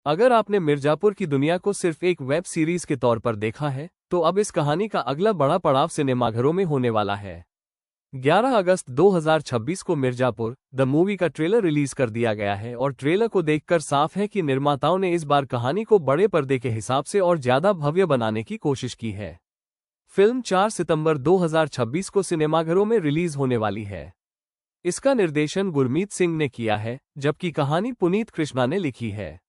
अगर आपने मिर्जापुर की दुनिया को सिर्फ एक वेब सीरीज के तौर पर देखा है, तो अब इस कहानी का अगला बड़ा पड़ाव सिनेमाघरों में होने वाला है। 11 अगस्त 2026 को मिर्जापुर द मूवी का ट्रेलर रिलीज कर दिया गया है और ट्रेलर को देखकर साफ है कि निर्माताओं ने इस बार कहानी को बड़े पर्दे के हिसाब से और ज्यादा भव्य बनाने की कोशिश की है। फिल्म 4 सितंबर 2026 को सिनेमाघरों में रिलीज होने वाली है। इसका निर्देशन गुरमीत सिंह ने किया है, जबकि कहानी पुनीत कृष्णा ने लिखी है।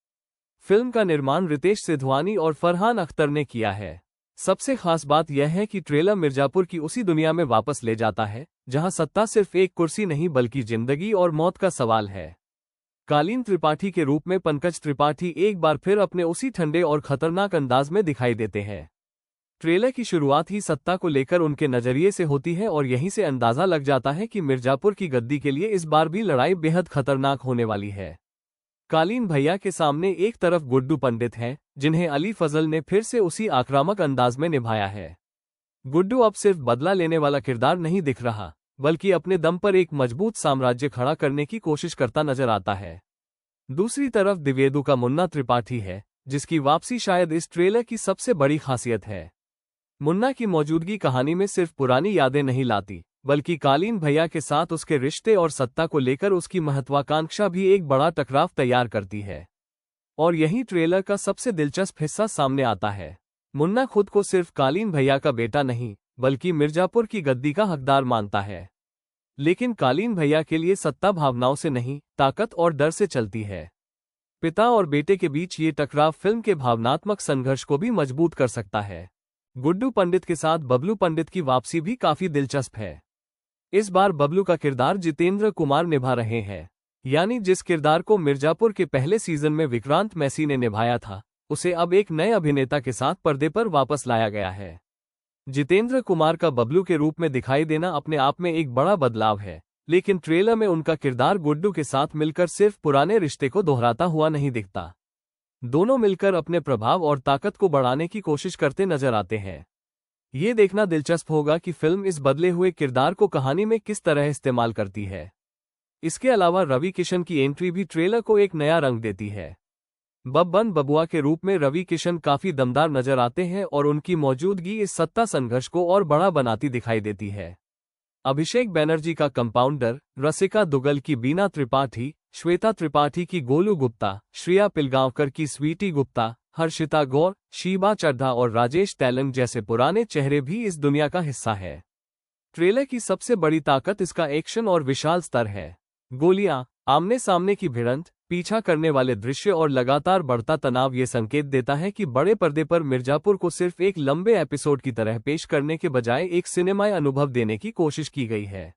फिल्म का निर्माण रितेश सिधवानी और फरहान अख्तर ने किया है। सबसे खास बात यह है कि ट्रेलर मिर्जापुर की उसी दुनिया में वापस ले जाता है जहां सत्ता सिर्फ एक कुर्सी नहीं बल्कि जिंदगी और मौत का सवाल है। कालीन त्रिपाठी के रूप में पंकज त्रिपाठी एक बार फिर अपने उसी ठंडे और खतरनाक अंदाज में दिखाई देते हैं। ट्रेलर की शुरुआत ही सत्ता को लेकर उनके नजरिए से होती है और यहीं से अंदाजा लग जाता है कि मिर्जापुर की गद्दी के लिए इस बार भी लड़ाई बेहद खतरनाक होने वाली है। कालीन भैया के सामने एक तरफ गुड्डू पंडित हैं, जिन्हें अली फजल ने फिर से उसी आक्रामक अंदाज में निभाया है। गुड्डू अब सिर्फ बदला लेने वाला किरदार नहीं दिख रहा, बल्कि अपने दम पर एक मजबूत साम्राज्य खड़ा करने की कोशिश करता नजर आता है। दूसरी तरफ दिवेदु का मुन्ना त्रिपाठी है, जिसकी वापसी शायद इस ट्रेलर की सबसे बड़ी खासियत है। मुन्ना की मौजूदगी कहानी में सिर्फ पुरानी यादें नहीं लाती, बल्कि कालीन भैया के साथ उसके रिश्ते और सत्ता को लेकर उसकी महत्वाकांक्षा भी एक बड़ा टकराव तैयार करती है। और यही ट्रेलर का सबसे दिलचस्प हिस्सा सामने आता है। मुन्ना खुद को सिर्फ कालीन भैया का बेटा नहीं, बल्कि मिर्जापुर की गद्दी का हकदार मानता है। लेकिन कालीन भैया के लिए सत्ता भावनाओं से नहीं, ताकत और डर से चलती है। पिता और बेटे के बीच ये टकराव फिल्म के भावनात्मक संघर्ष को भी मजबूत कर सकता है। गुड्डू पंडित के साथ बबलू पंडित की वापसी भी काफी दिलचस्प है। इस बार बबलू का किरदार जितेंद्र कुमार निभा रहे हैं, यानी जिस किरदार को मिर्जापुर के पहले सीजन में विक्रांत मैसी ने निभाया था, उसे अब एक नए अभिनेता के साथ पर्दे पर वापस लाया गया है। जितेंद्र कुमार का बबलू के रूप में दिखाई देना अपने आप में एक बड़ा बदलाव है, लेकिन ट्रेलर में उनका किरदार गुड्डू के साथ मिलकर सिर्फ पुराने रिश्ते को दोहराता हुआ नहीं दिखता। दोनों मिलकर अपने प्रभाव और ताकत को बढ़ाने की कोशिश करते नजर आते हैं। ये देखना दिलचस्प होगा कि फिल्म इस बदले हुए किरदार को कहानी में किस तरह इस्तेमाल करती है। इसके अलावा रवि किशन की एंट्री भी ट्रेलर को एक नया रंग देती है। बब्बन बबुआ के रूप में रवि किशन काफी दमदार नजर आते हैं और उनकी मौजूदगी इस सत्ता संघर्ष को और बड़ा बनाती दिखाई देती है। अभिषेक बैनर्जी का कंपाउंडर, रसिका दुग्गल की बीना त्रिपाठी, श्वेता त्रिपाठी की गोलू गुप्ता, श्रेया पिलगांवकर की स्वीटी गुप्ता, हर्षिता गौर, शीबा चड्ढा और राजेश तेलंग जैसे पुराने चेहरे भी इस दुनिया का हिस्सा है। ट्रेलर की सबसे बड़ी ताकत इसका एक्शन और विशाल स्तर है। गोलियां, आमने सामने की भिड़ंत, पीछा करने वाले दृश्य और लगातार बढ़ता तनाव ये संकेत देता है कि बड़े पर्दे पर मिर्जापुर को सिर्फ एक लंबे एपिसोड की तरह पेश करने के बजाय एक सिनेमाई अनुभव देने की कोशिश की गई है।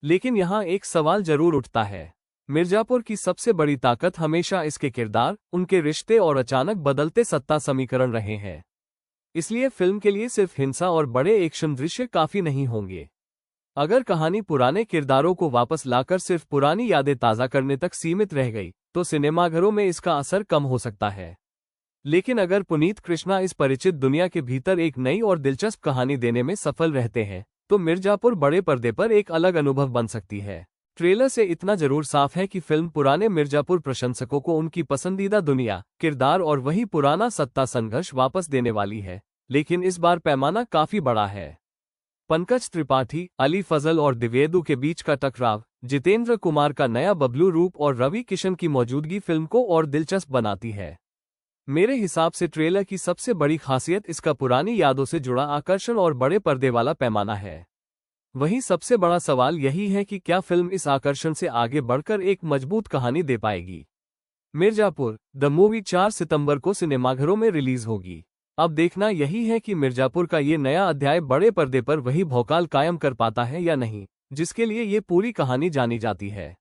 लेकिन यहाँ एक सवाल जरूर उठता है। मिर्जापुर की सबसे बड़ी ताकत हमेशा इसके किरदार, उनके रिश्ते और अचानक बदलते सत्ता समीकरण रहे हैं। इसलिए फिल्म के लिए सिर्फ हिंसा और बड़े एक्शन दृश्य काफी नहीं होंगे। अगर कहानी पुराने किरदारों को वापस लाकर सिर्फ पुरानी यादें ताज़ा करने तक सीमित रह गई, तो सिनेमाघरों में इसका असर कम हो सकता है। लेकिन अगर पुनीत कृष्णा इस परिचित दुनिया के भीतर एक नई और दिलचस्प कहानी देने में सफल रहते हैं, तो मिर्जापुर बड़े पर्दे पर एक अलग अनुभव बन सकती है। ट्रेलर से इतना जरूर साफ है कि फिल्म पुराने मिर्जापुर प्रशंसकों को उनकी पसंदीदा दुनिया, किरदार और वही पुराना सत्ता संघर्ष वापस देने वाली है, लेकिन इस बार पैमाना काफी बड़ा है। पंकज त्रिपाठी, अली फजल और दिवेदु के बीच का टकराव, जितेंद्र कुमार का नया बबलू रूप और रवि किशन की मौजूदगी फिल्म को और दिलचस्प बनाती है। मेरे हिसाब से ट्रेलर की सबसे बड़ी खासियत इसका पुरानी यादों से जुड़ा आकर्षण और बड़े पर्दे वाला पैमाना है। वहीं सबसे बड़ा सवाल यही है कि क्या फिल्म इस आकर्षण से आगे बढ़कर एक मजबूत कहानी दे पाएगी। मिर्जापुर द मूवी 4 सितंबर को सिनेमाघरों में रिलीज होगी। अब देखना यही है कि मिर्जापुर का ये नया अध्याय बड़े पर्दे पर वही भौकाल कायम कर पाता है या नहीं, जिसके लिए ये पूरी कहानी जानी जाती है।